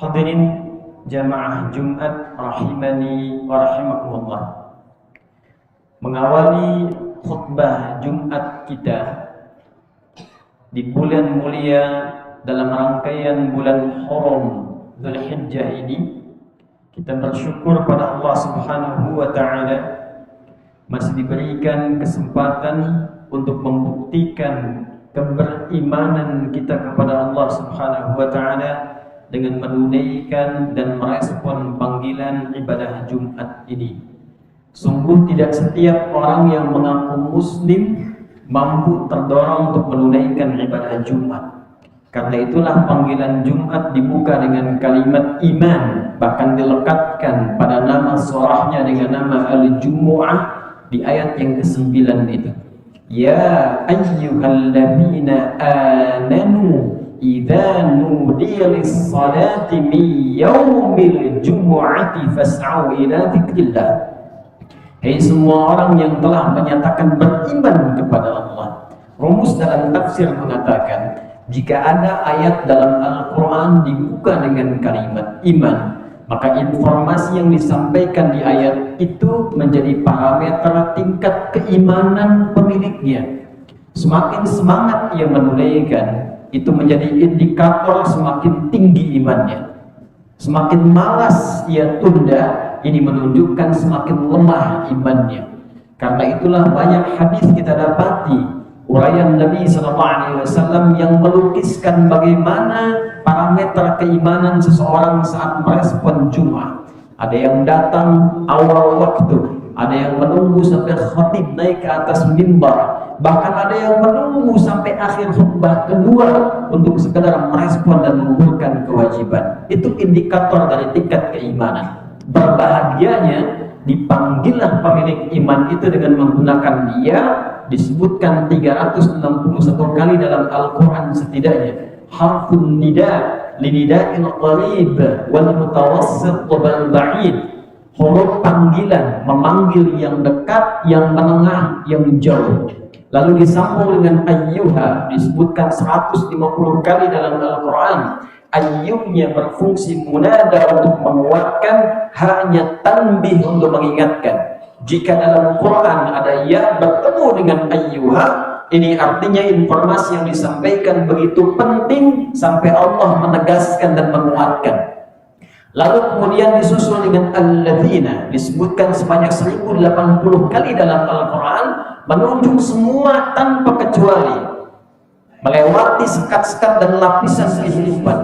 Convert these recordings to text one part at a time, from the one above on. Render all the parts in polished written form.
Hadirin jamaah Jumat rahimani wa rahimakumullah. Mengawali khutbah Jumat kita di bulan mulia dalam rangkaian bulan Haram Dzulhijjah ini, kita bersyukur pada Allah Subhanahu wa taala masih diberikan kesempatan untuk membuktikan keberimanan kita kepada Allah Subhanahu wa taala dengan menunaikan dan merespon panggilan ibadah Jumat ini. Sungguh tidak setiap orang yang mengaku muslim mampu terdorong untuk menunaikan ibadah Jumat. Karena itulah panggilan Jumat dibuka dengan kalimat iman, bahkan dilekatkan pada nama surahnya dengan nama Al-Jumu'ah di ayat yang ke-9 itu. Ya ayyuhalladzina amanu idza nudiya lis-salati min yaumil jumu'ati fas'au ila dzikrillah. Hei semua orang yang telah menyatakan beriman kepada Allah. Rumus dalam tafsir mengatakan, jika ada ayat dalam Al-Quran dibuka dengan kalimat iman, maka informasi yang disampaikan di ayat itu menjadi parameter tingkat keimanan pemiliknya. Semakin semangat ia menunaikan, itu menjadi indikator semakin tinggi imannya. Semakin malas ia tunda, ini menunjukkan semakin lemah imannya. Karena itulah banyak hadis kita dapati uraian Nabi SAW yang melukiskan bagaimana parameter keimanan seseorang saat merespon Jumat. Ada yang datang awal waktu, ada yang menunggu sampai khatib naik ke atas mimbar, bahkan ada yang menunggu sampai akhir khutbah kedua untuk sekedar merespon dan menggugurkan kewajiban. Itu indikator dari tingkat keimanan. Berbahagianya dipanggillah pemilik iman itu dengan menggunakan dia, disebutkan 361 kali dalam Al-Quran setidaknya. Harfun nida linida'il qarib wal mutawassit wal ba'id. Huruf panggilan, memanggil yang dekat, yang menengah, yang jauh. Lalu disambung dengan ayyuha, disebutkan 150 kali dalam Al-Quran. Ayyuhnya berfungsi munada untuk menguatkan, hanya tanbih untuk mengingatkan. Jika dalam Quran ada ya bertemu dengan ayyuha, ini artinya informasi yang disampaikan begitu penting sampai Allah menegaskan dan menguatkan. Lalu kemudian disusul dengan alladzina, disebutkan sebanyak 1080 kali dalam Al-Quran, menunjuk semua tanpa kecuali, melewati sekat-sekat dan lapisan kehidupan.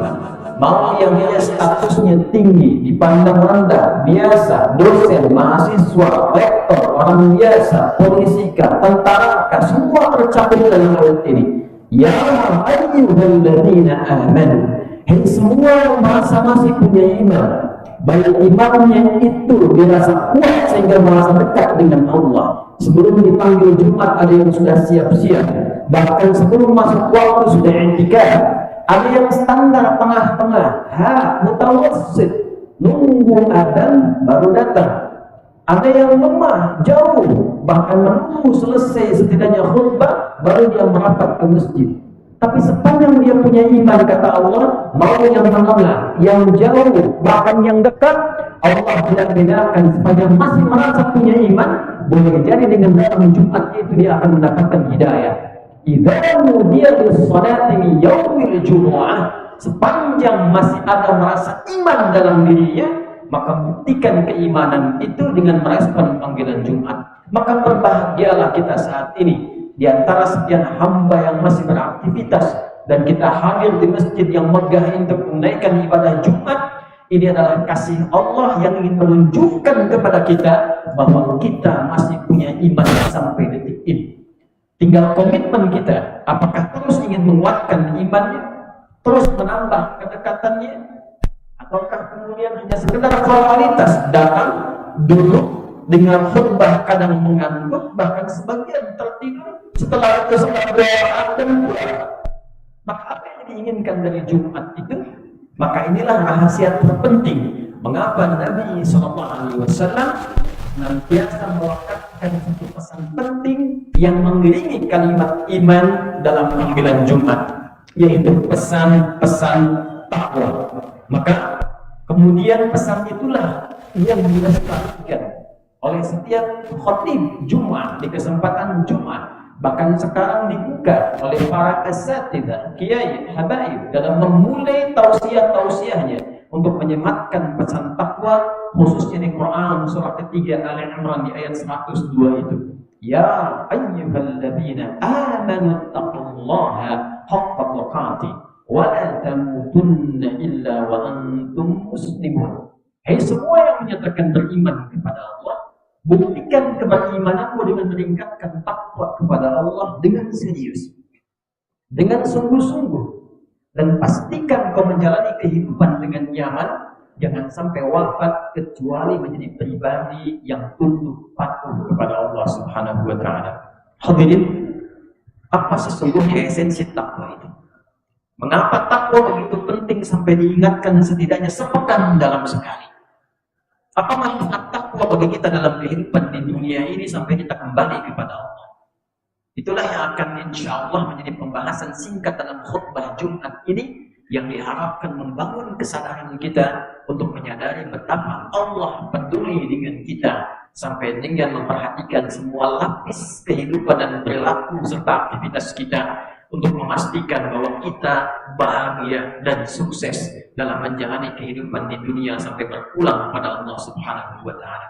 Mau yang dia statusnya tinggi, dipandang rendah, biasa, dosen, mahasiswa, rektor, orang biasa, polisi, tentara, semua tercakup dalam ayat ini. Ya ayyuhalladzina amanu, hei semua yang merasa masih punya iman, baik imannya itu dirasa kuat sehingga merasa dekat dengan Allah. Sebelum dipanggil Jumat ada yang sudah siap-siap, bahkan sebelum masuk waktu sudah i'tikaf. Ada yang standar tengah-tengah, mutawassit, nunggu adzan baru datang. Ada yang lemah, jauh, bahkan menunggu selesai setidaknya khutbah baru dia merapat ke masjid. Tapi sepanjang dia punya iman, kata Allah, mau yang menengah, yang jauh, bahkan yang dekat, Allah bedakan. Sepanjang masih merasa punya iman, boleh jadi dengan datang Jumat itu dia akan mendapatkan hidayah. Idza nudiya lis-salati min yaumil jumu'ah, sepanjang masih ada merasa iman dalam dirinya, maka buktikan keimanan itu dengan merespon panggilan Jumat. Maka berbahagialah kita saat ini di antara sekian hamba yang masih beraktivitas dan kita hadir di masjid yang megah untuk menunaikan ibadah Jumat. Ini adalah kasih Allah yang ingin menunjukkan kepada kita bahwa kita masih punya iman sampai detik ini. Tinggal komitmen kita, apakah terus ingin menguatkan imannya, terus menambah kedekatannya, ataukah kemudian hanya sekedar formalitas, datang, duduk, dengan khutbah kadang mengantuk, bahkan sebagian tertidur, setelah itu sempat berdoa dan pulang. Maka apa yang diinginkan dari Jumat itu? Maka inilah rahasia terpenting mengapa Nabi SAW senantiasa mewakafkan satu pesan penting yang mengiringi kalimat iman dalam panggilan Jumat, yaitu pesan-pesan takwa. Maka Kemudian pesan itulah yang dilestarikan oleh setiap khatib Jumat di kesempatan Jumat, bahkan sekarang dibuka oleh para asatidzah, kiai, habaib dalam memulai tausiah-tausiahnya untuk menyematkan pesan takwa, khususnya di Quran surah ketiga Ali Imran di ayat 102 itu. Ya ayyuhalladzina amanu taqullaha haqqa tuqatih wa la tamutunna illa wa antum muslimun. Hai semua yang menyatakan beriman kepada Allah, buktikan keimananmu dengan meningkatkan takwa kepada Allah dengan serius, dengan sungguh-sungguh, dan pastikan kau menjalani kehidupan dengan nyaman. Jangan sampai wafat kecuali menjadi pribadi yang tunduk patuh kepada Allah Subhanahu wa Ta'ala. Hadirin, apa sesungguhnya esensi takwa itu? Mengapa takwa begitu penting sampai diingatkan setidaknya sepekan dalam sekali? Apa manfaat takwa bagi kita dalam kehidupan di dunia ini sampai kita kembali kepada Allah? Itulah yang akan insya Allah menjadi pembahasan singkat dalam khutbah Jumat ini, yang diharapkan membangun kesadaran kita untuk menyadari betapa Allah peduli dengan kita, sampai dengan memperhatikan semua lapis kehidupan dan perilaku serta aktivitas kita, untuk memastikan bahwa kita bahagia dan sukses dalam menjalani kehidupan di dunia sampai berpulang kepada Allah Subhanahu wa Ta'ala.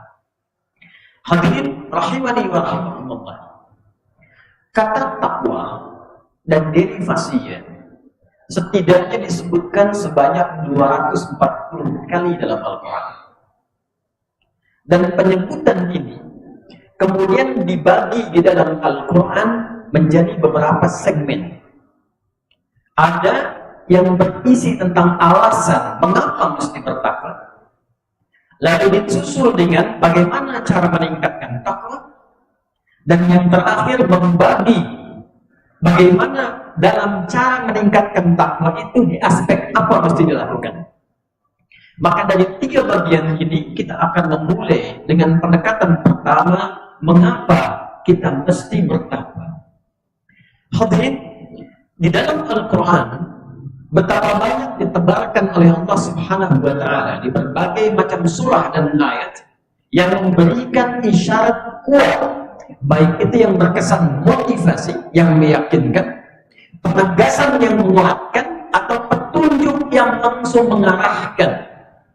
Hadirin rahimani wa rahimakumullah. Kata takwa dan derivasinya setidaknya disebutkan sebanyak 240 kali dalam Al-Quran. Dan penyebutan ini kemudian dibagi di dalam Al-Quran menjadi beberapa segmen. Ada yang berisi tentang alasan mengapa mesti bertakwa, lalu disusul dengan bagaimana cara meningkatkan takwa, dan yang terakhir membagi bagaimana dalam cara meningkatkan takwa itu di aspek apa mesti dilakukan. Maka dari tiga bagian ini kita akan memulai dengan pendekatan pertama, mengapa kita mesti bertakwa. Hadirin, di dalam Al-Quran betapa banyak ditebarkan oleh Allah Subhanahu wa Ta'ala di berbagai macam surah dan ayat yang memberikan isyarat kuat, baik itu yang berkesan motivasi yang meyakinkan, penegasan yang menguatkan, atau petunjuk yang langsung mengarahkan,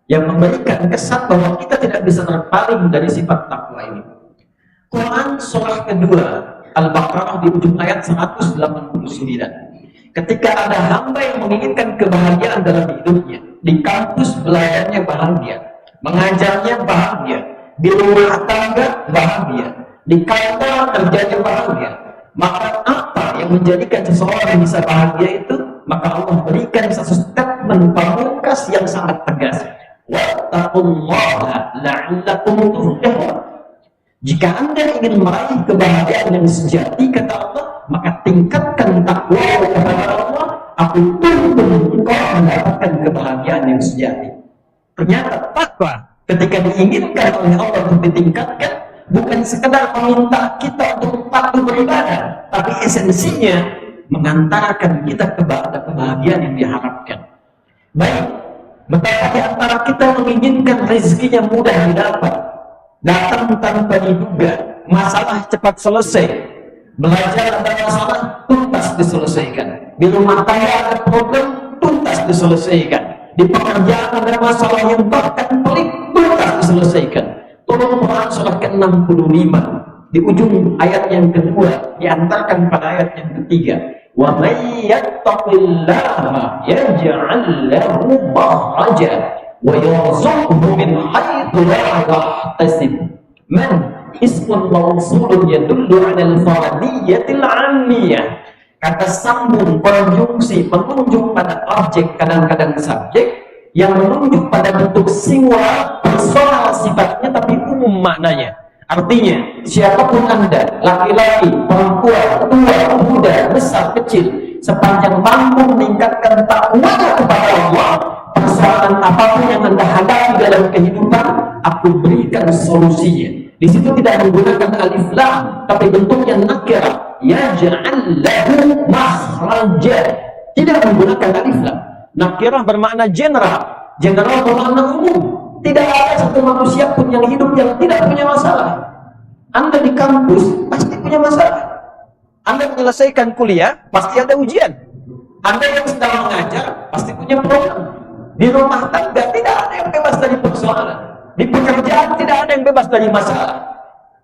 yang memberikan kesan bahwa kita tidak bisa berpaling dari sifat takwa ini. Quran surah kedua Al-Baqarah di ujung ayat 189. Ketika ada hamba yang menginginkan kebahagiaan dalam hidupnya, di kampus belajarnya bahagia, mengajarnya bahagia, di rumah tangga bahagia, di kantor kerjanya bahagia, maka apa yang menjadikan seseorang bisa bahagia itu? Maka Allah berikan satu statement pamungkas yang sangat tegas. Wattaqullaha la'allakum tuflihun. Jika Anda ingin meraih kebahagiaan yang sejati, kata Allah, maka tingkatkan takwa kepada Allah. Aku tuntut engkau mendapatkan kebahagiaan yang sejati. Ternyata takwa ketika diinginkan oleh Allah untuk ditingkatkan, bukan sekedar meminta kita untuk patuh beribadah, tapi esensinya mengantarkan kita kepada kebahagiaan yang diharapkan. Baik, betapa di antara kita menginginkan rezekinya mudah didapat, datang tanpa diduga, masalah cepat selesai, belajar ada masalah tuntas diselesaikan, di rumah tangga ada problem tuntas diselesaikan, di pekerjaan ada masalah yang bahkan pelik tuntas diselesaikan. Tolong Quran surah ke-65 di ujung ayat yang kedua diantarkan pada ayat yang ketiga. Wa may yattaqillaha yaj'al lahu makhraja wa yarzuqhu min haitsu la yahtasib. Man ismun mawsulun yadullu 'ala al-faradiyatil 'ammiyah. Kata sambung konjungsi menunjuk pada objek, kadang-kadang subjek, yang menunjuk pada bentuk singular personal sifatnya tapi umum maknanya. Artinya siapapun Anda, laki-laki, perempuan, tua, muda, besar, kecil, sepanjang mampu meningkatkan takwanya kepada Allah, persoalan apapun yang Anda hadapi dalam kehidupan, aku berikan solusinya. Di situ tidak menggunakan alif lam, tapi bentuknya nakirah, yaj'al lahu makhraja, tidak menggunakan alif lam. Nakirah bermakna general, general bermakna umum. Tidak ada satu manusia pun yang hidup yang tidak punya masalah. Anda di kampus pasti punya masalah. Anda menyelesaikan kuliah pasti ada ujian. Anda yang sedang mengajar pasti punya problem. Di rumah tangga tidak ada yang bebas dari persoalan. Di pekerjaan tidak ada yang bebas dari masalah.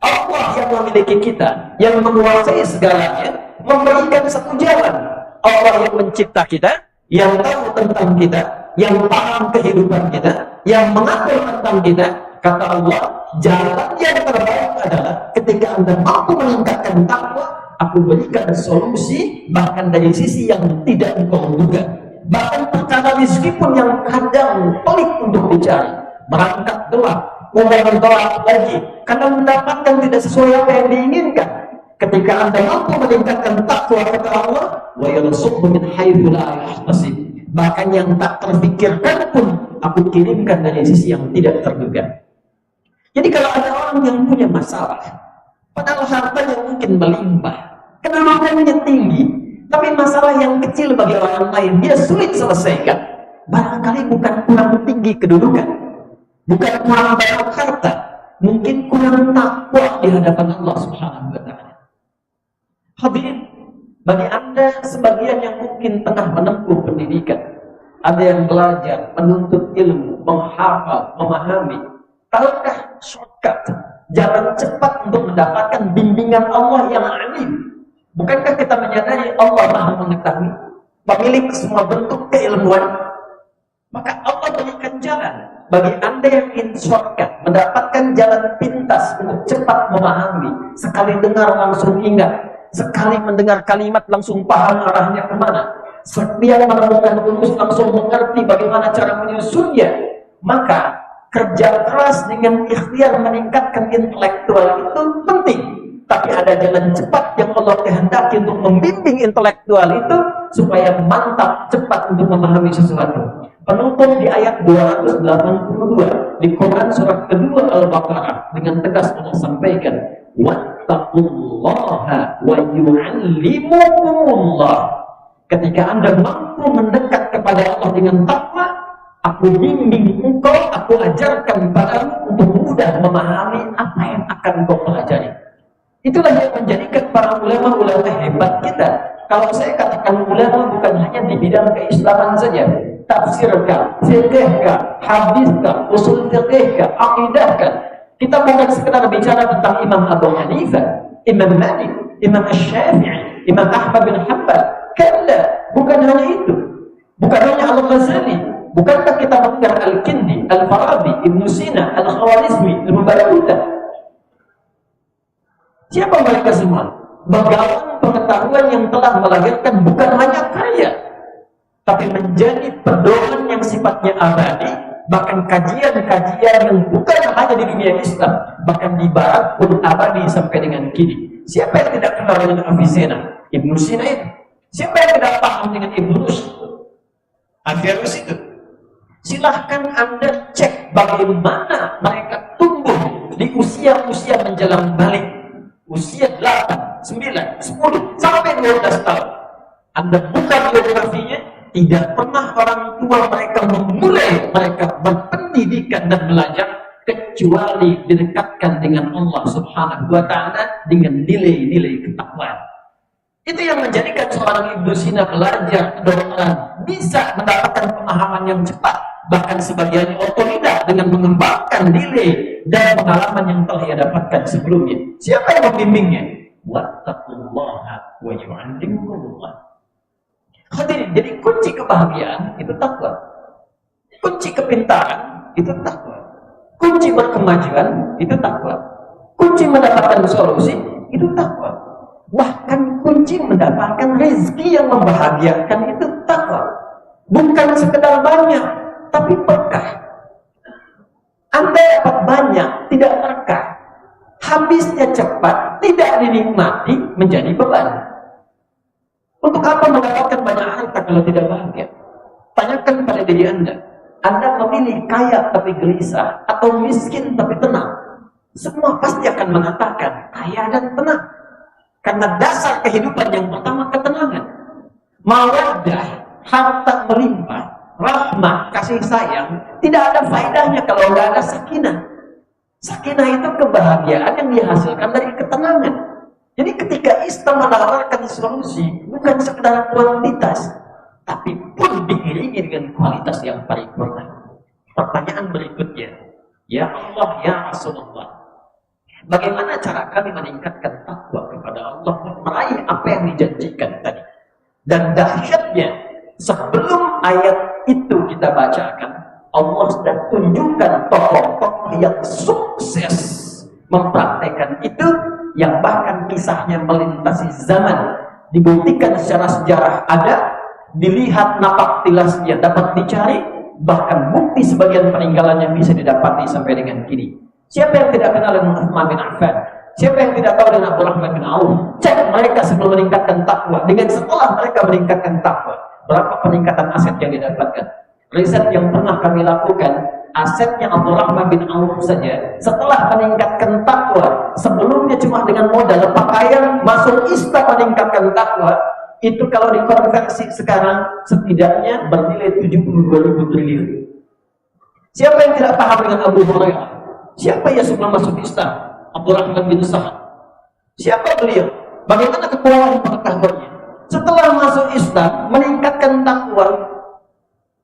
Allah yang memiliki kita, yang menguasai segalanya, memberikan satu jalan. Allah yang mencipta kita, yang tahu tentang kita, yang paham kehidupan kita, yang mengatur tentang kita. Kata Allah, jalan yang terbaik adalah ketika Anda mampu meningkatkan takwa, aku berikan solusi bahkan dari sisi yang tidak engkau duga. Bahkan perkara rezeki pun yang kadang pelik untuk dicari, merangkak gelap, kemudian tolak lagi karena mendapatkan tidak sesuai apa yang diinginkan. Ketika Anda mampu meningkatkan takwa, kata Allah, wa yarzuqhu min haitsu la yahtasib, bahkan yang tak terfikirkan pun aku kirimkan dari sisi yang tidak terduga. Jadi kalau ada orang yang punya masalah, padahal hartanya mungkin melimpah, kedudukannya tinggi, tapi masalah yang kecil bagi orang lain dia sulit selesaikan. Barangkali bukan kurang tinggi kedudukan, bukan kurang banyak harta, mungkin kurang takwa di hadapan Allah Subhanahu wa Ta'ala. Hadirin, bagi Anda sebagian yang mungkin tengah menempuh pendidikan, ada yang belajar, menuntut ilmu, menghafal, memahami, tahukah shortcut, jalan cepat untuk mendapatkan bimbingan Allah yang alim? Bukankah kita menyadari Allah Maha mengetahui, pemilik semua bentuk keilmuan? Maka Allah berikan jalan bagi Anda yang ingin shortcut, mendapatkan jalan pintas untuk cepat memahami, sekali dengar langsung ingat, sekali mendengar kalimat langsung paham arahnya kemana, setiap menemukan rumus langsung mengerti bagaimana cara menyusunnya. Maka kerja keras dengan ikhtiar meningkatkan intelektual itu penting, tapi ada jalan cepat yang Allah kehendaki untuk membimbing intelektual itu supaya mantap cepat untuk memahami sesuatu. Penutup di ayat 282 di Quran surat kedua Al-Baqarah dengan tegas Allah sampaikan, wattaqullaha wa yu'allimukumullah. Ketika Anda mampu mendekat kepada Allah dengan takwa, aku bimbing engkau, aku ajarkan padamu untuk mudah memahami apa yang akan kau pelajari. Itulah yang menjadikan para ulama-ulama hebat kita. Kalau saya katakan ulama bukan hanya di bidang keislaman saja, tafsirkah, fiqhkah, hadiskah, usul fiqhkah, akidahkah. Kita bukan sekedar bicara tentang Imam Abu Hanifah, Imam Malik, Imam Asy-Syafi'i, Imam Ahmad bin Hanbal. Kalla, bukan hanya itu. Bukan hanya Al-Ghazali. Bukankah kita mendengar Al-Kindi, Al-Farabi, Ibnu Sina, Al-Khawarizmi, Al-Mubarakuta? Siapa mereka semua? Begawan pengetahuan yang telah melahirkan bukan hanya karya, tapi menjadi pedoman yang sifatnya abadi, bahkan kajian-kajian yang bukan hanya di dunia Islam, bahkan di Barat pun abadi sampai dengan kini. Siapa yang tidak kenal dengan Avicenna? Ibnu Sina itu. Siapa yang tidak paham dengan Ibnu Rushd? Averroes itu. Silahkan Anda cek bagaimana mereka tumbuh di usia-usia menjelang balik, usia 8, 9, 10, sampai 12 tahun. Anda buka biografinya, tidak pernah orang tua mereka memulai mereka berpendidikan dan belajar kecuali didekatkan dengan Allah Subhanahu wa Ta'ala dengan nilai-nilai ketakwaan. Itu yang menjadikan seorang Ibnu Sina belajar kedokteran bisa mendapatkan pemahaman yang cepat, bahkan sebagian otodidak dengan mengembangkan nilai dan pengalaman yang telah ia dapatkan sebelumnya. Siapa yang membimbingnya? Wattaqullaha wa yu'allimukumullah. Hadirin, jadi kunci kebahagiaan itu takwa. Kunci kepintaran itu takwa. Kunci berkemajuan itu takwa. Kunci mendapatkan solusi itu takwa. Bahkan kunci mendapatkan rezeki yang membahagiakan itu takwa. Bukan sekedar banyak, tapi berkah. Anda dapat banyak, tidak berkah. Habisnya cepat, tidak dinikmati, menjadi beban. Untuk apa mendapatkan banyak harta kalau tidak bahagia? Tanyakan pada diri Anda. Anda memilih kaya tapi gelisah, atau miskin tapi tenang? Semua pasti akan mengatakan kaya dan tenang. Karena dasar kehidupan yang pertama ketenangan. Mawaddah, harta melimpah, rahmah, kasih sayang, tidak ada faedahnya kalau nggak ada sakinah. Sakinah itu kebahagiaan yang dihasilkan dari ketenangan. Jadi ketika Islam menawarkan solusi, bukan sekedar kuantitas, tapi pun diiringi dengan kualitas yang paripurna. Pertanyaan berikutnya, ya Allah, ya Rasulullah, bagaimana cara kami meningkatkan takwa kepada Allah, meraih apa yang dijanjikan tadi? Dan dahsyatnya, sebelum ayat itu kita bacakan, Allah sudah tunjukkan tokoh-tokoh yang sukses mempraktekkan itu, yang bahkan kisahnya melintasi zaman, dibuktikan secara sejarah ada, dilihat napak tilasnya dapat dicari, bahkan bukti sebagian peninggalannya bisa didapati sampai dengan kini. Siapa yang tidak kenal dengan Utsman bin Affan? Siapa yang tidak tahu dengan Abdurrahman bin Auf? Cek mereka sebelum meningkatkan takwa, dengan setelah mereka meningkatkan takwa, berapa peningkatan aset yang didapatkan. Riset yang pernah kami lakukan, asetnya Abdurrahman bin Auf saja setelah meningkatkan takwa, sebelumnya cuma dengan modal pakaian, masuk Islam meningkatkan takwa, itu kalau dikonversi sekarang setidaknya bernilai 72.000 triliun. Siapa yang tidak paham dengan Abu Hurairah? Siapa yang sebelum masuk Islam? Abdurrahman bin Sa'ad. Siapa beliau? Bagaimana kekuatan pengetahuannya? Setelah masuk Islam, meningkatkan takwa,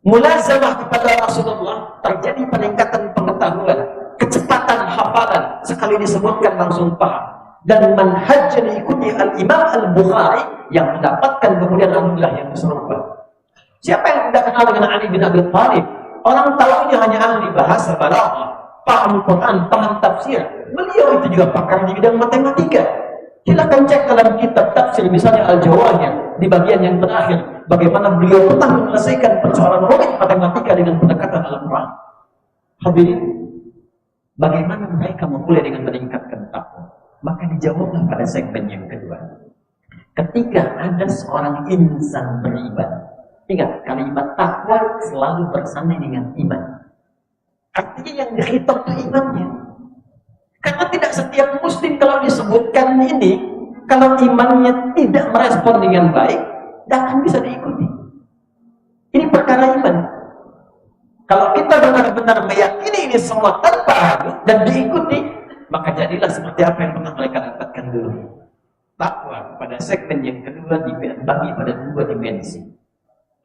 mulazamah kepada Rasulullah, terjadi peningkatan pengetahuan, kecepatan hafalan, sekali disebutkan langsung paham. Dan manhaj yang diikuti Al-Imam Al-Bukhari yang mendapatkan kemudian anugerah yang serupa. Siapa yang tidak kenal dengan Ali bin Abi Thalib? Orang tahunya hanya ahli bahasa balaghah, paham Quran, paham tafsir. Beliau itu juga pakar di bidang matematika. Silakan cek dalam kitab tafsir, misalnya Al-Jawahir, di bagian yang terakhir, bagaimana beliau pernah menyelesaikan persoalan rumit matematika dengan pendekatan Al-Quran. Hadirin, bagaimana mereka memulai dengan meningkatkan takwa? Maka dijawablah pada segmen yang kedua. Ketika ada seorang insan beriman, ingat kalimat takwa selalu bersanding dengan iman. Artinya yang dihitung itu imannya. Karena tidak setiap muslim kalau disebutkan ini, kalau imannya tidak merespon dengan baik, tidak akan bisa diikuti. Ini perkara iman. Kalau kita benar-benar meyakini ini semua tanpa ragu dan diikuti, maka jadilah seperti apa yang pernah mereka dapatkan dulu. Takwa pada segmen yang kedua dibagi pada dua dimensi.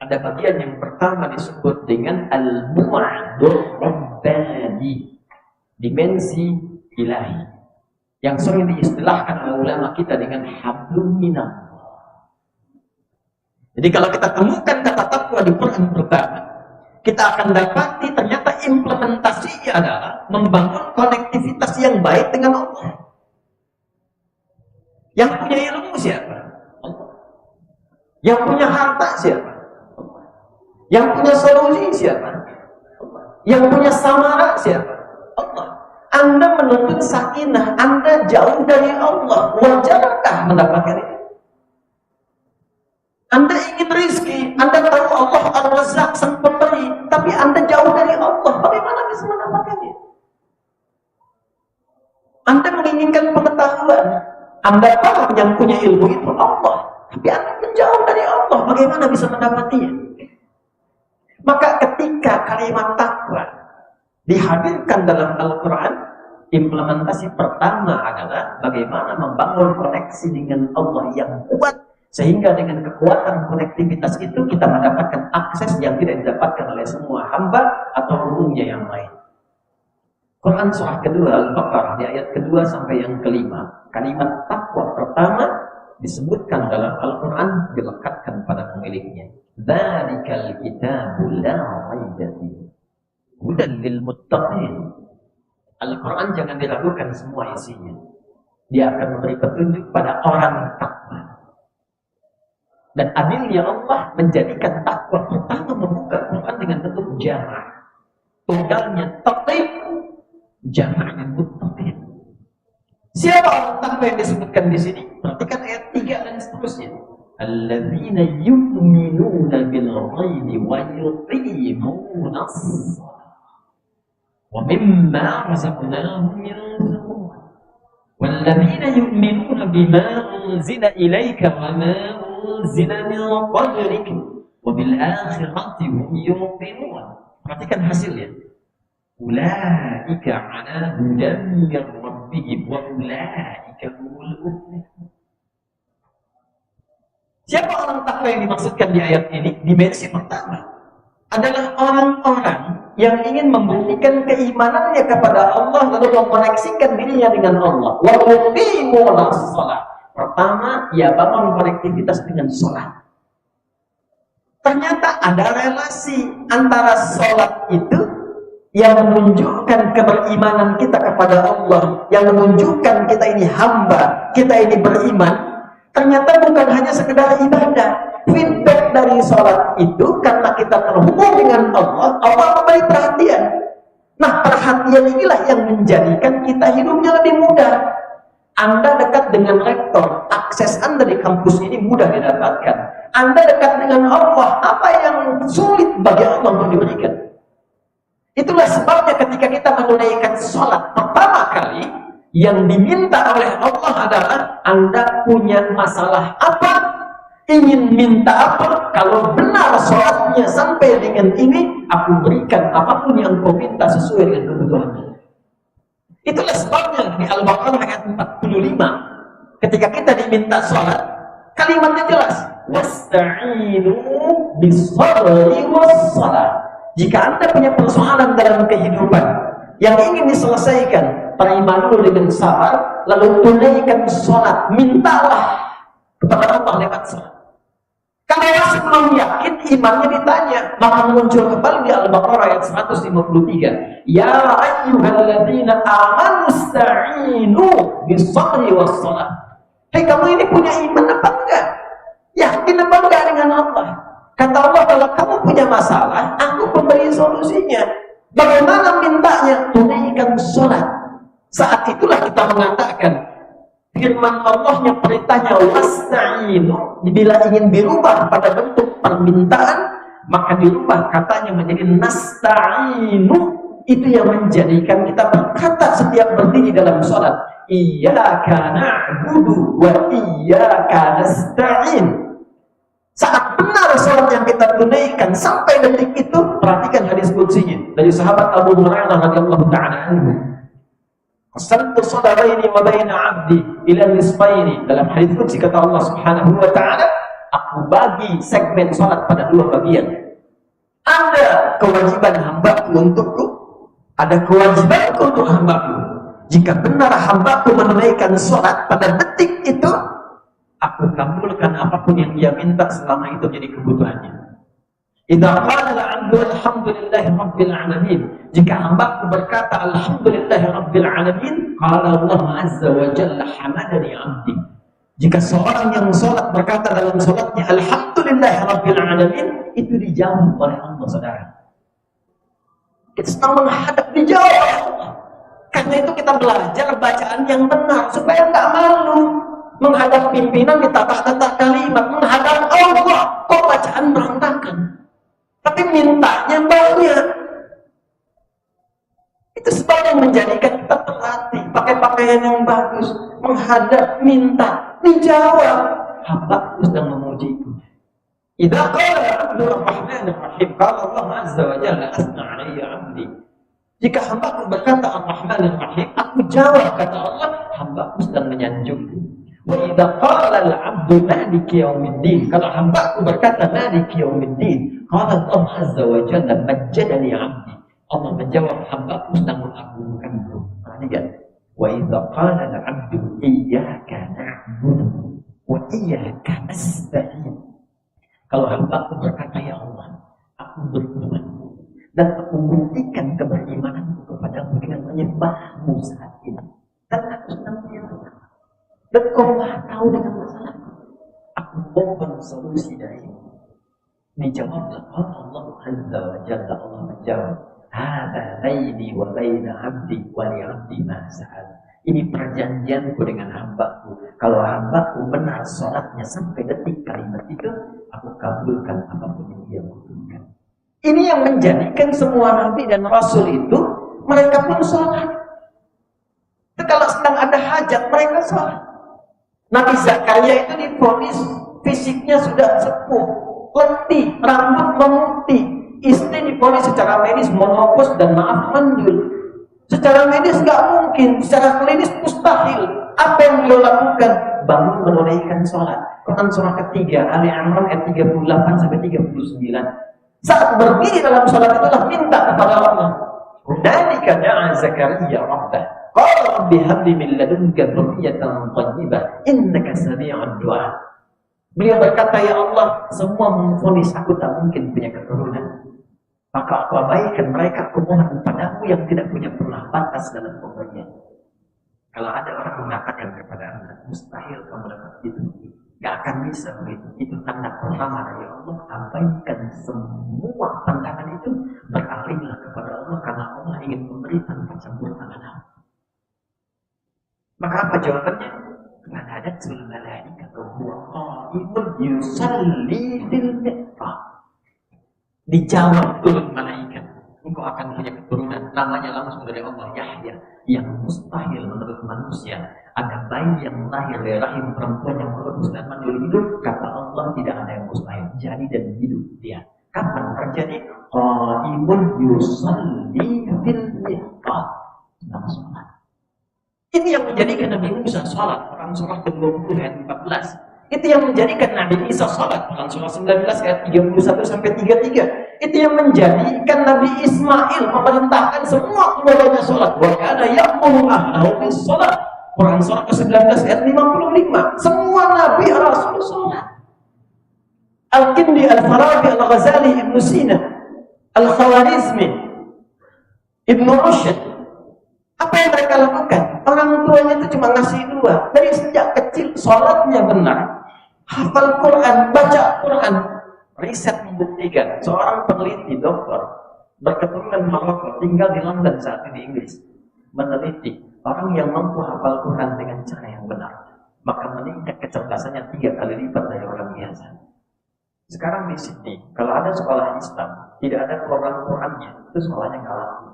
Ada bagian yang pertama disebut dengan al-bu'dur rabbani, dimensi ilahi, yang sering diistilahkan oleh ulama kita dengan hablum minallah. Jadi kalau kita temukan kata takwa di Quran pertama, kita akan dapati ternyata implementasinya adalah membangun konektivitas yang baik dengan Allah. Yang punya ilmu siapa? Allah. Yang punya harta siapa? Allah. Yang punya solusi siapa? Allah. Yang punya samara siapa? Allah. Anda menuntut sakinah, Anda jauh dari Allah, wajarkah mendapatkan itu? Anda ingin rizki, Anda tahu Allah Ar-Razzaq sang pemberi, tapi Anda jauh dari Allah, bagaimana bisa mendapatkannya? Anda menginginkan pengetahuan, Anda tahu yang punya ilmu itu Allah, tapi Anda menjauh dari Allah, bagaimana bisa mendapatinya? Maka ketika kalimat takwa dihadirkan dalam Al-Quran, implementasi pertama adalah bagaimana membangun koneksi dengan Allah yang kuat, sehingga dengan kekuatan konektivitas itu kita mendapatkan akses yang tidak didapatkan oleh semua hamba atau umumnya yang lain. Quran surah kedua Al-Baqarah di ayat kedua sampai yang kelima, kalimat takwa pertama disebutkan dalam Al-Quran dilekatkan pada pemiliknya. Dzalikal kitabu la raiba fihi hudan lil muttaqin. Al-Quran jangan diragukan semua isinya. Dia akan memberi petunjuk pada orang takwa. Dan adilnya Allah menjadikan takwa pertama membuka Quran dengan bentuk jamak. Tunggalnya taqib, jamaknya muttaqin. Siapa orang takwa yang disebutkan di sini? Perhatikan ayat 3 dan seterusnya. Alladzina yu'minuna bil ghaibi wa yuqimuna as-shalah wa mimma razaqnahum yunfiqun. Walladzina yu'minuna bima unzila ilaika wa ma unzila min qablik wa bil akhirati hum yuqinun. Perhatikan hasilnya. Ulaika ala hudan min rabbihim wa ulaika humul muflihun. Siapa orang takwa yang dimaksudkan di ayat ini? Dimensi pertama adalah orang-orang yang ingin membuktikan keimanannya kepada Allah lalu mengkoneksikan dirinya dengan Allah. Wa yuqimunas shalah. Pertama, ia bangun konektivitas dengan sholat. Ternyata ada relasi antara sholat itu yang menunjukkan keberimanan kita kepada Allah, yang menunjukkan kita ini hamba, kita ini beriman. Ternyata bukan hanya sekedar ibadah. Feedback dari sholat itu karena kita terhubung dengan Allah, Allah memberi perhatian. Nah, perhatian inilah yang menjadikan kita hidupnya lebih mudah. Anda dekat dengan rektor, akses Anda di kampus ini mudah didapatkan. Anda dekat dengan Allah, apa yang sulit bagi Allah untuk diberikan? Itulah sebabnya ketika kita menunaikan sholat pertama kali, yang diminta oleh Allah adalah Anda punya masalah apa, ingin minta apa. Kalau benar sholatnya sampai dengan ini, aku berikan apapun yang kau minta sesuai dengan kebutuhannya. Itulah sebabnya di Al-Baqarah ayat 45 ketika kita diminta sholat, kalimatnya jelas, wasta'inu bis-sabri was-shalah. Jika Anda punya persoalan dalam kehidupan yang ingin diselesaikan, terima dulu dengan sabar, lalu tunaikan sholat, mintalah kepada Allah lewat sholat. Kalau masih belum yakin, imannya ditanya, maka muncul kembali di Al-Baqarah ayat 153. Ya ayyuhalladzina amanu ista'inu bis-sabri was-shalah. Hei, kamu ini punya iman apa enggak? Yakin apa enggak dengan Allah? Kata Allah, kalau kamu punya masalah, aku pemberi solusinya. Bagaimana mintanya? Tunaikan sholat. Saat itulah kita mengatakan firman Allah yang perintahnya wasta'inu, bila ingin dirubah pada bentuk permintaan, maka dirubah katanya menjadi nasta'inu. Itu yang menjadikan kita berkata setiap berdiri dalam sholat, iyyaka na'budu wa iyyaka nasta'in. Saat benar sholat yang kita tunaikan sampai detik itu, perhatikan hadis qudsinya dari sahabat Abu Hurairah radhiyallahu ta'ala anhu. Qasamtu shalawaini wa baina 'abdi ila nisfaini. Dalam hadis qudsi kata Allah Subhanahu wa ta'ala, aku bagi segmen salat pada dua bagian. Ada kewajiban hamba untukku, ada kewajiban untuk hambaku. Jika benar hambaku menunaikan salat pada detik itu, aku kabulkan apapun yang dia minta selama itu jadi kebutuhannya. Idza qala al-'abdu alhamdulillahi rabbil alamin. Jika hamba berkata alhamdulillahi rabbil alamin, qala Allah azza wa jalla hamadani 'abdi. Jika seorang yang salat berkata dalam salatnya alhamdulillahi rabbil alamin, itu dijawab oleh Allah, saudara. Kita sedang menghadap dijawab oleh Allah. Karena itu kita belajar bacaan yang benar supaya enggak malu. Menghadap pimpinan ditata-tata kalimat, menghadap Allah kok bacaan berantakan. Tapi mintanya banyak. Itu sebab yang menjadikan kita terlatih pakai pakaian yang bagus, menghadap minta, dijawab. Hambaku sedang memujiku. Idza qala Abdul Rahmanir Rahim, qala Allah azza wa jalla asna 'alayya 'abdi. Jika hambaku berkata Ar-Rahmanir Rahim, aku jawab kata Allah, hambaku sedang menyanjungku. Wa idza qala al-'abdu maliki yaumiddin, kalau hambaku berkata maliki yaumiddin, qala Allah azza wa jalla majjadani 'abdi. Allah menjawab, hambaku sedang mengagungkanku. Perhatikan. Wa idza qala al-'abdu iyyaka na'budu wa iyyaka nasta'in. Kalau hambaku berkata, ya Allah, aku beriman dan aku buktikan keberimananku kepadamu dengan menyembahmu saat ini, dan aku sedang punya masalah, dan kau maha tahu dengan masalahku, aku mohon solusi darimu. Dijawablah Allah azza wa jalla. Allah menjawab, hada baini wa baina 'abdi wa li 'abdi ma sa'al. Ini perjanjianku dengan hambaku. Kalau hambaku benar sholatnya sampai detik kalimat itu, aku kabulkan apapun yang dia butuhkan. Ini yang menjadikan semua nabi dan rasul itu, mereka pun sholat. Kalau sedang ada hajat, mereka sholat. Nabi Zakaria itu divonis fisiknya sudah sepuh, letih, rambut memutih, istri diponis secara medis menopos dan maaf mandul. Secara medis nggak mungkin, secara klinis mustahil. Apa yang beliau lakukan? Bangun menunaikan sholat. Quran surah ketiga, Ali Imran ayat 38 sampai 39. Saat berdiri dalam sholat itulah minta kepada Allah. Hunalika da'a Zakaria rabbah. Qala rabbi habli min ladunka dzurriyyatan thayyibah innaka sami'ud du'a. Beliau berkata, ya Allah, semua memvonis aku tak mungkin punya keturunan. Maka aku abaikan mereka, aku mohon padamu yang tidak punya pernah batas dalam pemberian. Kalau ada orang mengatakan kepada Anda, mustahil kamu dapat itu, gak akan bisa begitu. Itu tanda pertama dari Allah. Abaikan semua pandangan itu, beralihlah kepada Allah karena Allah ingin memberi tanpa campur tangan. Maka apa jawabannya? Manadatul malaikatu huwa qa'imun yusalli fil mi'rab. Dijawab turun malaikat, engkau akan punya keturunan, namanya langsung dari Allah, Yahya. Yang mustahil menurut manusia, ada bayi yang lahir dari rahim perempuan yang merebus dan mandul hidup. Kata Allah, tidak ada yang mustahil, jadi dan hidup dia. Kapan terjadi? Qa'imun yusalli fil mi'rab. Nama sholat. Ini yang menjadikan Nabi Musa sholat. Quran surah 20 ayat 14. Itu yang menjadikan Nabi Isa sholat. Quran surah 19 ayat 31 sampai 33. Itu yang menjadikan Nabi Ismail memerintahkan semua keluarganya sholat. Wa kana ya'muru ahlahu bis sholat. Quran surah ke-19 ayat 55. Semua Nabi Rasul sholat. Al-Kindi, Al-Farabi, Al-Ghazali, Ibn Sina, Al-Khawarizmi, Ibn Rushd. Apa yang mereka lakukan? Orang tuanya itu cuma ngasih dua. Dari sejak kecil sholatnya benar, hafal Quran, baca Quran. Riset membuktikan seorang peneliti doktor berketurunan Maroko tinggal di London saat ini, Inggris, meneliti orang yang mampu hafal Quran dengan cara yang benar, maka meningkat kecerdasannya 3 kali lipat dari orang biasa. Sekarang di Sydney, kalau ada sekolah Islam tidak ada Qurannya, itu sekolahnya nggak laku.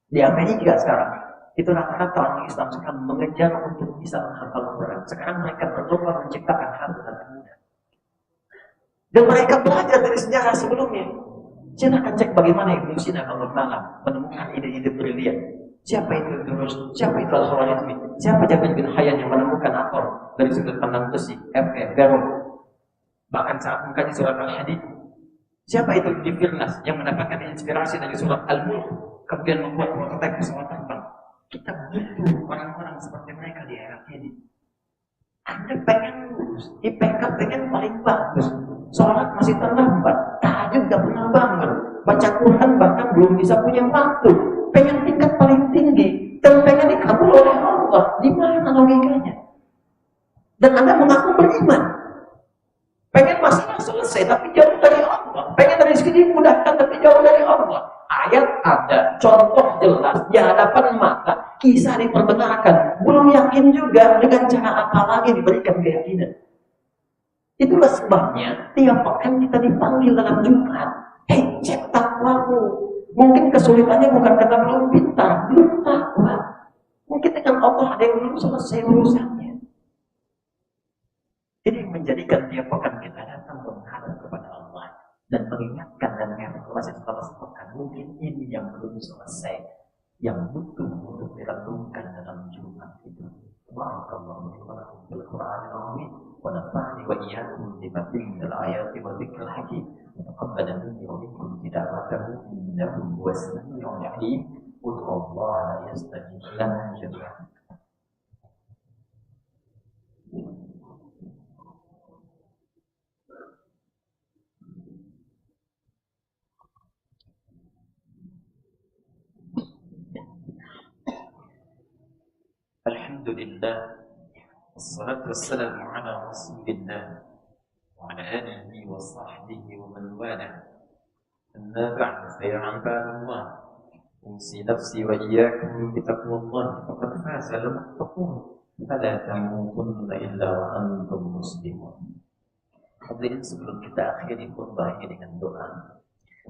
Di Amerika sekarang itu rata-rata orang Islam sekarang mengejar untuk bisa menghafal Quran. Sekarang mereka berlomba menciptakan anak muda. Dan mereka belajar dari sejarah sebelumnya. Silakan cek bagaimana Ibnu Sina bangun malam menemukan ide-ide brilian. Siapa itu Durus? Siapa itu Al-Khawarizmi? Siapa Jabir bin Hayyan yang menemukan atom dari sudut pandang besi, Fe, Ferro? Bahkan saat mengkaji surat Al-Hadid, siapa itu Ibnu Firnas yang mendapatkan inspirasi dari surat Al-Mulk, kemudian membuat prototipe pesawat terbang? Kita butuh orang-orang seperti mereka di era ini. Anda pengen lulus, IPK pengen paling bagus, sholat masih terlambat, tahajud gak pernah bangun, baca Quran bahkan belum bisa punya waktu, pengen tingkat paling tinggi, dan pengen dikabul oleh Allah. Di mana logikanya? Dan Anda mengaku beriman, pengen masalah selesai tapi jauh dari Allah, pengen rezeki dimudahkan tapi jauh dari Allah. Ayat ada, contoh jelas di hadapan mata, kisah diperbenarkan, belum yakin juga, dengan cara apa lagi diberikan keyakinan. Itulah sebabnya tiap pekan kita dipanggil dalam Jumat. Hei, cek takwamu. Mungkin kesulitannya bukan karena belum pintar, belum takwa. Mungkin dengan Allah ada yang belum selesai urusannya. Ini menjadikan tiap pekan kita datang menghadap kepada Allah dan mengingatkan dan mengevaluasi setelah sepekan. Mungkin ini yang belum selesai, yang butuh untuk direnungkan dalam Jumat itu. Barakallahu fiikum bil Qur'anil azim wa nafa'ani wa iyyakum bima fihi minal ayati wa dzikril hakim. Taqabbal minni wa minkum tilawatahu innahu huwas samii'ul 'aliim. Ud'ullaha yastajib lakum jami'an. Alhamdulillah, wassalatu wassalamu ala rasulillah wa ala alihi wa sahbihi wa man wala. Amma ba'd, fa ya ibadallah, usi nafsi wa iyyakum bi taqwallah faqad faza al-muttaqun. Fala tamutunna illa wa antum muslimun. Hadirin, sebelum kita akhiri khutbah ini dengan doa,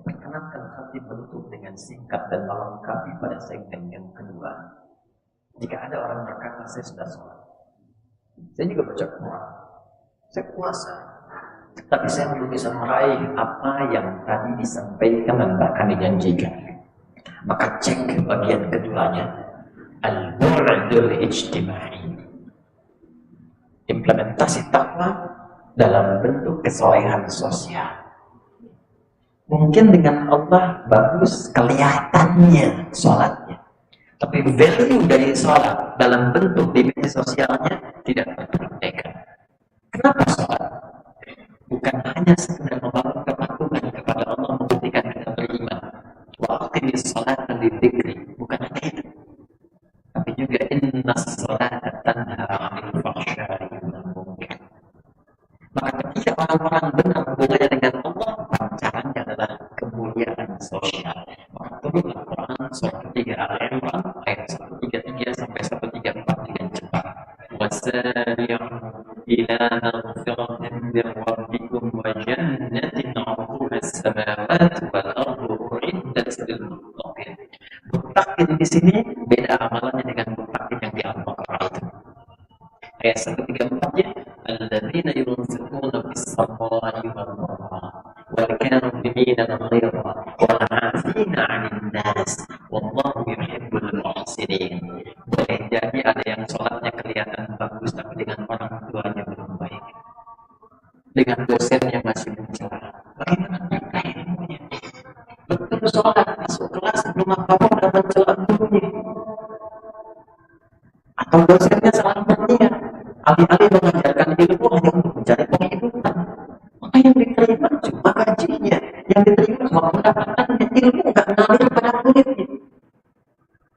perkenankan hati menutup dengan singkat dan melengkapi pada segmen yang kedua. Jika ada orang berkata, saya sudah sholat, saya juga baca Quran, saya puasa, Tapi saya belum bisa meraih apa yang tadi disampaikan dan bahkan dijanjikan. Maka cek bagian keduanya, al-bu'dul ijtimai. Implementasi takwa dalam bentuk kesolehan sosial. Mungkin dengan Allah bagus kelihatannya sholatnya, tapi value dari sholat dalam bentuk dimensi sosialnya tidak terpraktekkan. Kenapa sholat? Bukan hanya sekedar membangun kepatuhan kepada Allah, membuktikan kita beriman. Wa aqimis sholata lidzikri, bukan hanya itu, tapi juga innas sholata tanha 'anil fahsya'i wal munkar. Maka ketika orang-orang benar hubungannya dengan Allah, caranya adalah kemuliaan sosial. Maka turunlah Quran surah ketiga Al-Imran ayat 133 sampai 134 dengan cepat. Wasari'u ila maghfiratin min rabbikum wa jannatin 'arduha as-samawati wal ardu u'iddat lil muttaqin. Muttaqin di sini beda amalannya dengan muttaqin yang di Al-Baqarah itu. Ayat 134-nya, alladzina yunfiquna fis-sarra'i wad-dharra'i wal kadhimina al-ghayza wal 'afina 'anil nas wallahu yuhibbul muhsinin. Boleh jadi ada yang sholatnya kelihatan bagus tapi dengan orang tuanya belum baik, dengan dosennya masih mencela. Bagaimana mereka ilmunya? Betul sholat, masuk kelas belum apa-apa udah mencela gurunya, atau dosennya salah berniat, alih-alih mengajarkan ilmu hanya untuk mencari penghidupan. Maka yang diterima cuma gajinya, yang diterima cuma pendapatannya, ilmu nggak ngalir pada kulitnya.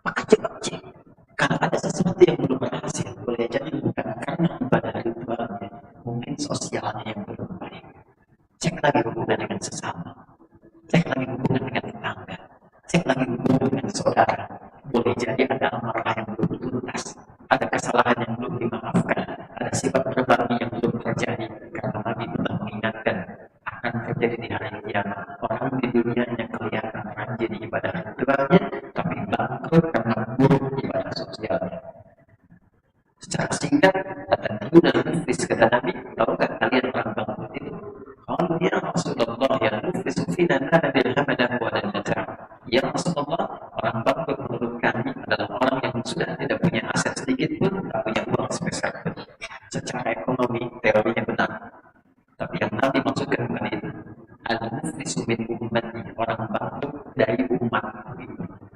Maka coba cek, kalau ada sesuatu yang belum berhasil, boleh jadi bukan karena ibadah ritualnya, mungkin sosialnya yang belum baik. Cek lagi hubungan dengan sesama, cek lagi hubungan dengan tetangga, cek lagi hubungan dengan saudara. Boleh jadi ada amarah yang belum tuntas, ada kesalahan yang belum dimaafkan, ada sifat berbagi yang belum terjadi. Karena Nabi telah mengingatkan akan terjadi di hari kiamat. Orang di dunianya kelihatan rajin ibadah ritualnya, tapi bangkrut karena buruk ibadah sosialnya. Secara singkat, kata Duna Nufis, kata Nabi, tahu nggak kalian orang bangkrut itu? Kalau ya Rasulullah, ya Nufis fina nabil hamadah wa najah. Ya Rasulullah, orang bangkrut menurut kami adalah orang yang sudah tidak punya aset sedikit pun, tak punya uang sebesar pun. Secara ekonomi, teorinya benar. Tapi yang Nabi maksudkan bukan itu. Al-Muflisu min ummati, orang bangkrut dari umat.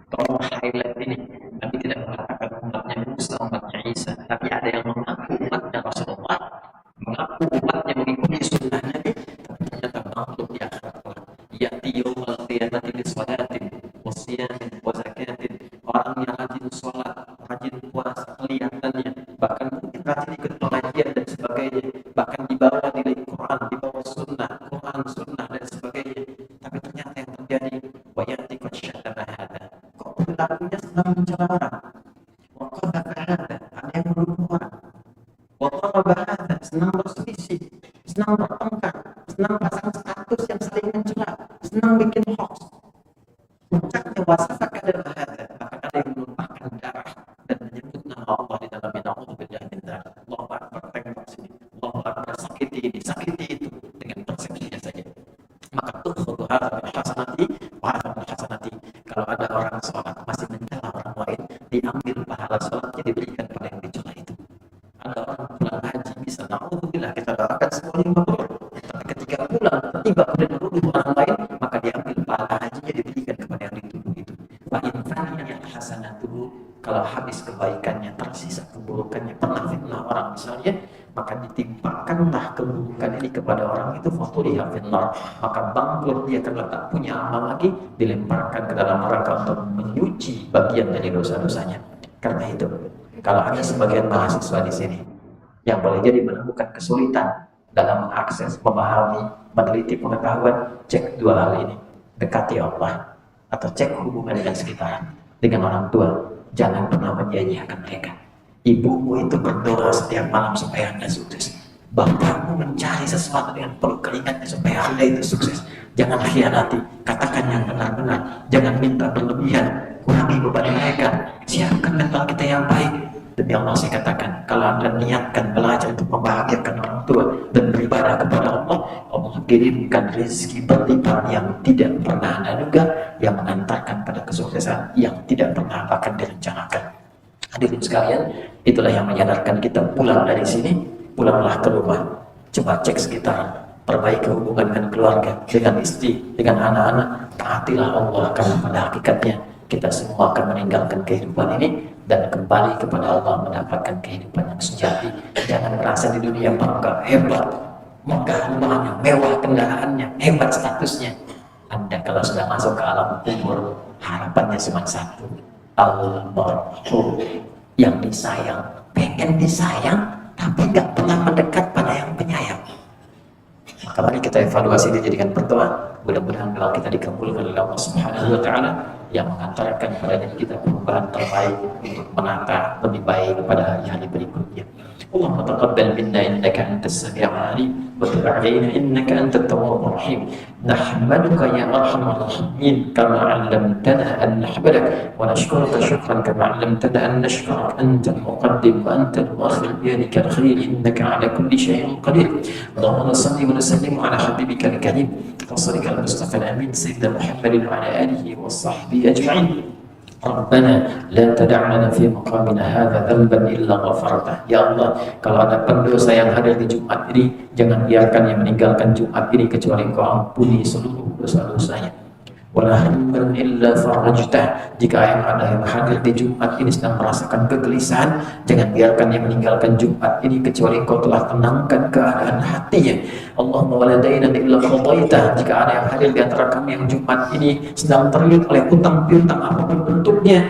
Tolong highlight ini. Nabi tidak mengatakan umatnya Musa, umatnya Isa, tapi ada yang mengaku umatnya Rasulullah, mengaku umatnya mengikuti sunnah Nabi, tapi ternyata bangkrut di akhirat. Ya'ti yawmal qiyamati bi sholatin wa siyamin wa zakatin. Orang yang rajin sholat, rajin puasa, kelihatannya, bahkan mungkin rajin ikut pengajian dan sebagainya, bahkan dibawa nilai Quran, dibawa sunnah, Quran, sunnah dan sebagainya. Tapi ternyata yang terjadi, wa ya'ti qad syatama hada. Kok perilakunya senang mencela orang? Wa qadhafa hada, ada yang menuduh orang. Wa daraba hada, senang berselisih, senang bertengkar, senang pasang status yang saling mencela, senang bikin hoax. Puncaknya wasafaka adalah hada, bahkan ada yang menumpahkan darah dan menyebut nama Allah di dalam na'udzubillah min dzalik. Allahu akbar, tembak sini, Allahu akbar, sakiti ini, sakiti itu, dengan persepsinya saja. Maka tukhudhu hadza bil hasanati wa hadza bil hasanati. Kalau ada orang sholat masih mencela orang lain, diambil pahala sholatnya diberikan pada yang dicela itu. Ada orang pulang haji, bisa na'udzubillah, kita doakan semuanya mabrur. Tapi ketika pulang tiba kemudian menuduh orang lain, maka diambil pahala hajinya diberikan kepada yang dituduh itu. Wa in faniyat hasanatuhu, kalau habis kebaikannya tersisa keburukannya, pernah fitnah orang misalnya, maka ditimpakanlah keburukan ini kepada orang itu, fatuliha finnar, maka bangkrut dia karena tak punya amal lagi, dilemparkan ke dalam neraka untuk menyuci bagian dari dosa-dosanya. Karena itu, kalau ada sebagian mahasiswa di sini yang boleh jadi menemukan kesulitan dalam mengakses, memahami, meneliti pengetahuan, cek dua hal ini: dekati Allah atau cek hubungan dengan sekitar. Dengan orang tua, jangan pernah menyia-nyiakan mereka. Ibumu itu berdoa setiap malam supaya Anda sukses. Bapakmu mencari sesuatu dengan penuh keringatnya supaya Anda itu sukses. Jangan khianati, katakan yang benar-benar, jangan minta berlebihan, kurangi beban mereka, siapkan mental kita yang baik. Demi Allah saya katakan, kalau Anda niatkan belajar untuk membahagiakan orang tua dan beribadah kepada Allah, Allah mengirimkan rezeki berlipat yang tidak pernah Anda duga, yang mengantarkan pada kesuksesan yang tidak pernah bahkan direncanakan. Hadirin sekalian, itulah yang menyadarkan kita pulang dari sini, pulanglah ke rumah, coba cek sekitar, perbaiki hubungan dengan keluarga, dengan istri, dengan anak-anak, taatilah Allah, karena pada hakikatnya kita semua akan meninggalkan kehidupan ini dan kembali kepada Allah mendapatkan kehidupan yang sejati. Jangan merasa di dunia bangga, hebat, megah rumahnya, mewah kendaraannya, hebat statusnya. Anda kalau sudah masuk ke alam kubur, harapannya cuma satu, al-marhum, yang disayang, pengen disayang tapi nggak pernah mendekat pada yang penyayang. Maka mari kita evaluasi dijadikan berdoa. Mudah-mudahan doa kita dikabulkan oleh Allah Subhanahu wa taala yang mengantarkan pada diri kita perubahan terbaik untuk menata lebih baik pada hari-hari berikutnya. Allahumma taqabbal minna innaka antas sami'ul 'alim wa tub 'alaina innaka antat tawwabur rahim. Nahmaduka ya arhamar rahimin kama 'allamtana an nahmadak wa nashkuruka syukran kama 'allamtana an nashkuraka antal muqaddim wa antal muakhir bi yadika al-khair innaka 'ala kulli shay'in qadir. Allahumma salli wa sallim 'ala habibika al-karim rasulika al-mustafa al-amin sayyidina Muhammadin wa 'ala alihi wa sahbihi ajma'in. Rabbana la tada' lana fi maqamina hadza dhanban illa ghafartah. Ya Allah, kalau ada pendosa yang hadir di Jumat ini, jangan biarkan yang meninggalkan Jumat ini kecuali Engkau ampuni seluruh dosa-dosanya. Wala hamman illa farajtah. Jika yang hadir di Jumat ini sedang merasakan kegelisahan, jangan biarkan yang meninggalkan Jumat ini kecuali Engkau telah tenangkan keadaan hatinya. Allahumma waladaina illa qadaitah. Jika ada yang hadir di antara kami yang Jumat ini sedang terlilit oleh utang piutang apapun bentuknya,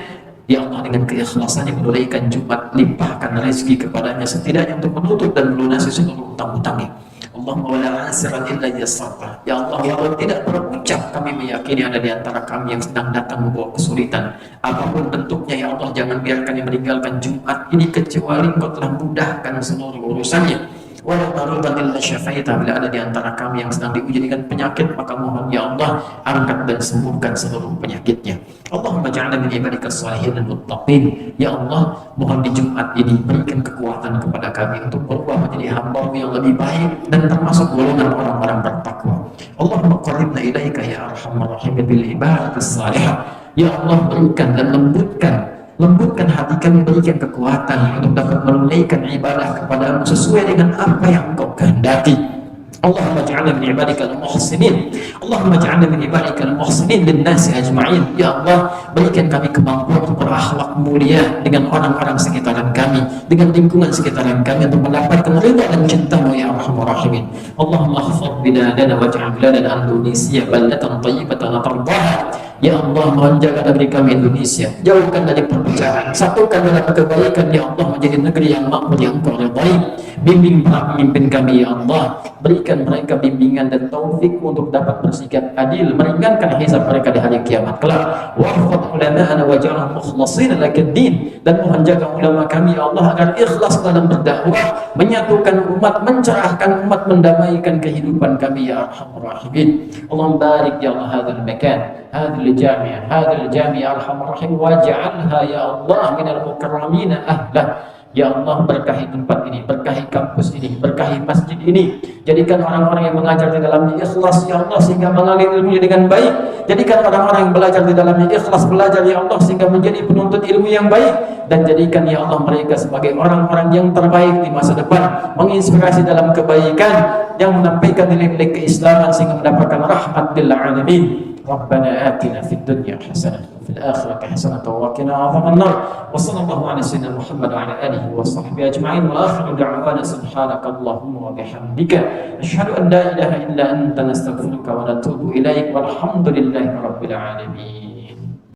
ya Allah, dengan keikhlasannya menunaikan Jumat, limpahkan rezeki kepadanya setidaknya untuk menutup dan melunasi seluruh utang-utangnya. Allahumma wala asiran illa yassarta. Ya Allah, walau tidak berucap, kami meyakini ada di antara kami yang sedang datang membawa kesulitan apapun bentuknya. Ya Allah, jangan biarkan yang meninggalkan Jumat ini kecuali Engkau telah mudahkan seluruh urusannya. Wala marudan illa syafaita. Bila ada di antara kami yang sedang diuji dengan penyakit, maka mohon ya Allah, angkat dan sembuhkan seluruh penyakitnya. Allahumma ja'alna min ibadikas shalihin dan muttaqin. Ya Allah, mohon di Jumat ini berikan kekuatan kepada kami untuk berubah menjadi hamba-Mu yang lebih baik dan termasuk golongan orang-orang bertakwa. Allahumma qarribna ilaika ya arhamar rahimin bil ibadatis salihah. Ya Allah, berikan dan lembutkan hati kami, berikan kekuatan untuk dapat menunaikan ibadah kepadamu sesuai dengan apa yang Engkau kehendaki. Allahumma ja'alna min ibadikal muhsinin. Allahumma ja'alna min ibadikal muhsinin linnasi ajma'in. Ya Allah, berikan kami kemampuan untuk berakhlak mulia dengan orang-orang sekitaran kami, dengan lingkungan sekitaran kami, untuk mendapatkan ridha dan cinta-Mu ya arhamar rahimin. Allahumma khfid biladana waj'al biladana Indonesia baldatan thayyibatan tardaha. Ya Allah, mohon jaga negeri kami Indonesia, jauhkan dari perpecahan, satukan dalam kebaikan. Ya Allah, menjadi negeri yang makmur yang Engkau ridhai. Bimbing para pemimpin kami ya Allah, berikan mereka bimbingan dan taufik untuk dapat bersikap adil, meringankan hisab mereka di hari kiamat kelak. Wahfadh ulama'ana waj'alhum mukhlashina lakad-din. Dan mohon jaga ulama kami ya Allah agar ikhlas dalam berdakwah, menyatukan umat, mencerahkan umat, mendamaikan kehidupan kami ya arhamar rahimin. Allahumma barik ya Allah hadzal makan, hadzal jami'ah arhamar rahim, waj'alha ya Allah minal mukarramin ahlah. Ya Allah, berkahi tempat ini, berkahi kampus ini, berkahi masjid ini. Jadikan orang-orang yang mengajar di dalamnya ikhlas ya Allah sehingga mengalir ilmunya dengan baik. Jadikan orang-orang yang belajar di dalamnya ikhlas belajar ya Allah sehingga menjadi penuntut ilmu yang baik. Dan jadikan ya Allah mereka sebagai orang-orang yang terbaik di masa depan, menginspirasi dalam kebaikan, yang menampilkan nilai-nilai keislaman sehingga mendapatkan rahmat lil alamin. Rabbana atina fid dunya hasanah wa fil akhirati hasanah wa qina adzaban nar. Wa sallallahu ala sayyidina Muhammad wa ala alihi wa sahbihi ajma'in. Wa akhiru da'wana subhanakallahumma wa bihamdika asyhadu an la ilaha illa anta nastaghfiruka wa natubu ilaik. Walhamdulillahi rabbil alamin.